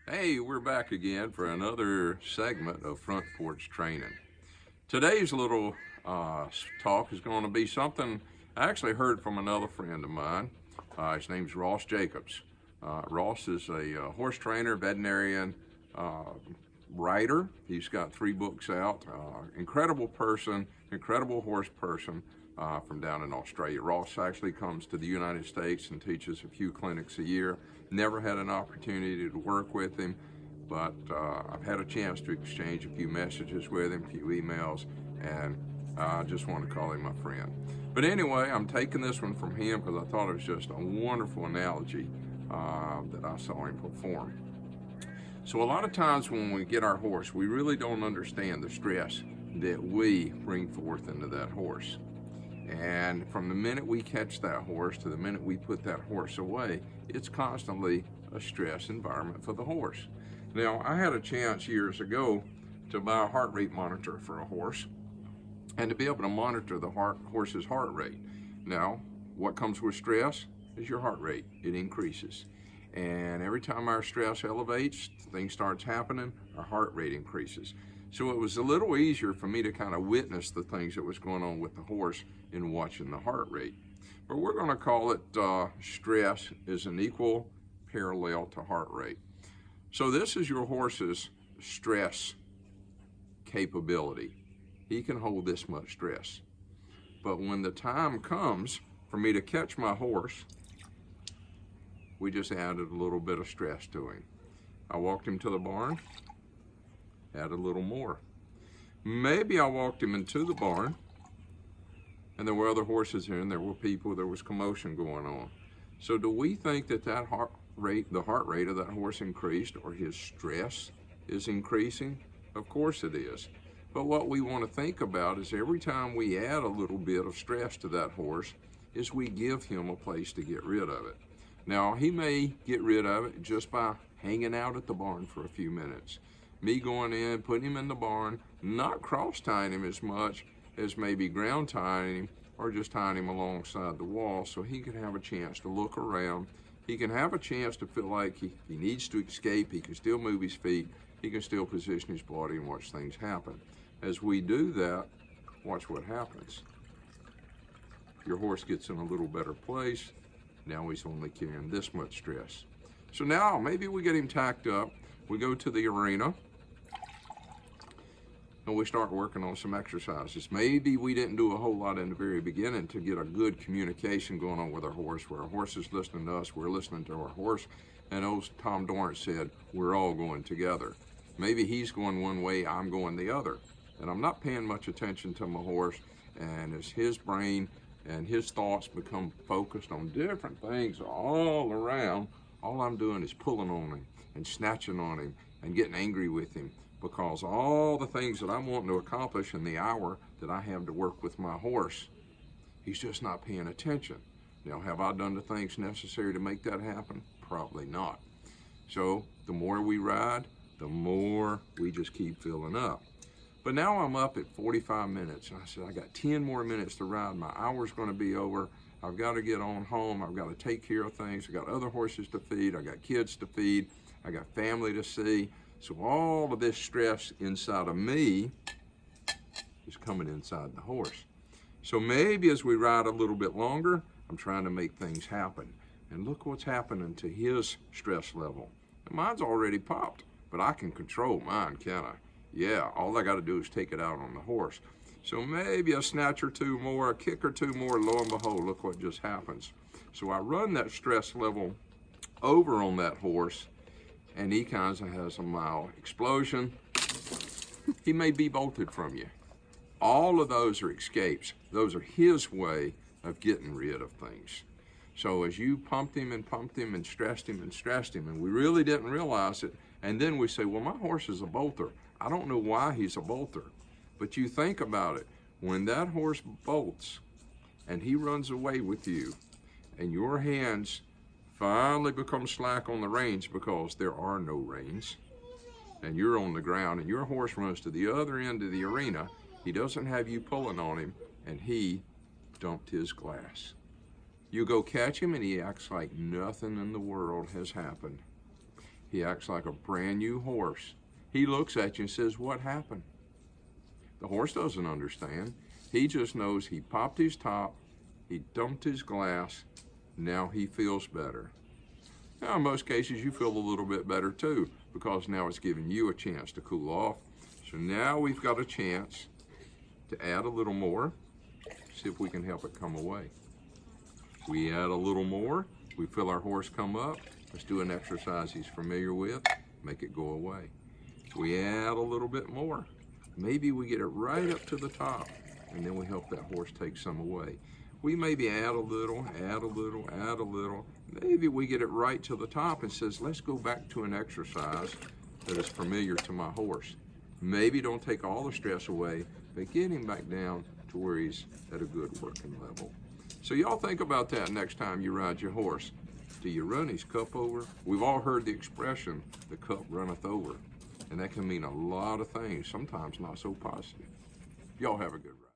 Hey, we're back again for another segment of Front Porch Training. Today's little talk is going to be something I actually heard from another friend of mine. His name's Ross Jacobs. Ross is a horse trainer, veterinarian, writer. He's got 3 books out. Incredible person, incredible horse person from down in Australia. Ross actually comes to the United States and teaches a few clinics a year. Never had an opportunity to work with him, but I've had a chance to exchange a few messages with him, a few emails, and I just want to call him my friend. But anyway, I'm taking this one from him because I thought it was just a wonderful analogy that I saw him perform. So a lot of times when we get our horse, we really don't understand the stress that we bring forth into that horse. And from the minute we catch that horse to the minute we put that horse away, it's constantly a stress environment for the horse. Now, I had a chance years ago to buy a heart rate monitor for a horse and to be able to monitor the horse's heart rate. Now, what comes with stress is your heart rate. It increases. And every time our stress elevates, things starts happening, our heart rate increases. So it was a little easier for me to kind of witness the things that was going on with the horse in watching the heart rate. But we're going to call it stress is an equal parallel to heart rate. So this is your horse's stress capability. He can hold this much stress. But when the time comes for me to catch my horse, we just added a little bit of stress to him. I walked him to the barn, add a little more. Maybe I walked him into the barn and there were other horses here and there were people, there was commotion going on. So do we think that the heart rate of that horse increased or his stress is increasing? Of course it is. But what we want to think about is every time we add a little bit of stress to that horse is we give him a place to get rid of it. Now, he may get rid of it just by hanging out at the barn for a few minutes. Me going in, putting him in the barn, not cross-tying him as much as maybe ground tying him or just tying him alongside the wall so he can have a chance to look around. He can have a chance to feel like he needs to escape. He can still move his feet. He can still position his body and watch things happen. As we do that, watch what happens. Your horse gets in a little better place. Now he's only carrying this much stress. So now maybe we get him tacked up. We go to the arena and we start working on some exercises. Maybe we didn't do a whole lot in the very beginning to get a good communication going on with our horse, where our horse is listening to us, we're listening to our horse, and old Tom Dorrance said, we're all going together. Maybe he's going one way, I'm going the other. And I'm not paying much attention to my horse, and as his brain and his thoughts become focused on different things all around, all I'm doing is pulling on him and snatching on him and getting angry with him, because all the things that I'm wanting to accomplish in the hour that I have to work with my horse, he's just not paying attention. Now, have I done the things necessary to make that happen? Probably not. So the more we ride, the more we just keep filling up. But now I'm up at 45 minutes. And I said, I got 10 more minutes to ride. My hour's going to be over. I've got to get on home. I've got to take care of things. I got other horses to feed. I got kids to feed. I got family to see. So all of this stress inside of me is coming inside the horse. So maybe as we ride a little bit longer, I'm trying to make things happen. And look what's happening to his stress level. And mine's already popped, but I can control mine, can't I? Yeah, all I got to do is take it out on the horse. So maybe a snatch or two more, a kick or two more, lo and behold, look what just happens. So I run that stress level over on that horse, and he kind of has a mild explosion. He may be bolted from you. All of those are escapes. Those are his way of getting rid of things. So as you pumped him and stressed him, and we really didn't realize it, and then we say, well, my horse is a bolter. I don't know why he's a bolter. But you think about it. When that horse bolts and he runs away with you, and your hands finally become slack on the reins because there are no reins, and you're on the ground, and your horse runs to the other end of the arena, he doesn't have you pulling on him, and he dumped his glass. You go catch him, and he acts like nothing in the world has happened. He acts like a brand new horse. He looks at you and says, what happened? The horse doesn't understand. He just knows he popped his top, he dumped his glass, now he feels better. Now, in most cases, you feel a little bit better too, because now it's giving you a chance to cool off. So now we've got a chance to add a little more, see if we can help it come away. We add a little more, we feel our horse come up. Let's do an exercise he's familiar with, make it go away. We add a little bit more. Maybe we get it right up to the top, and then we help that horse take some away. We maybe add a little, add a little, add a little. Maybe we get it right to the top and says, let's go back to an exercise that is familiar to my horse. Maybe don't take all the stress away, but get him back down to where he's at a good working level. So y'all think about that next time you ride your horse. Do you run his cup over? We've all heard the expression, the cup runneth over. And that can mean a lot of things, sometimes not so positive. Y'all have a good ride.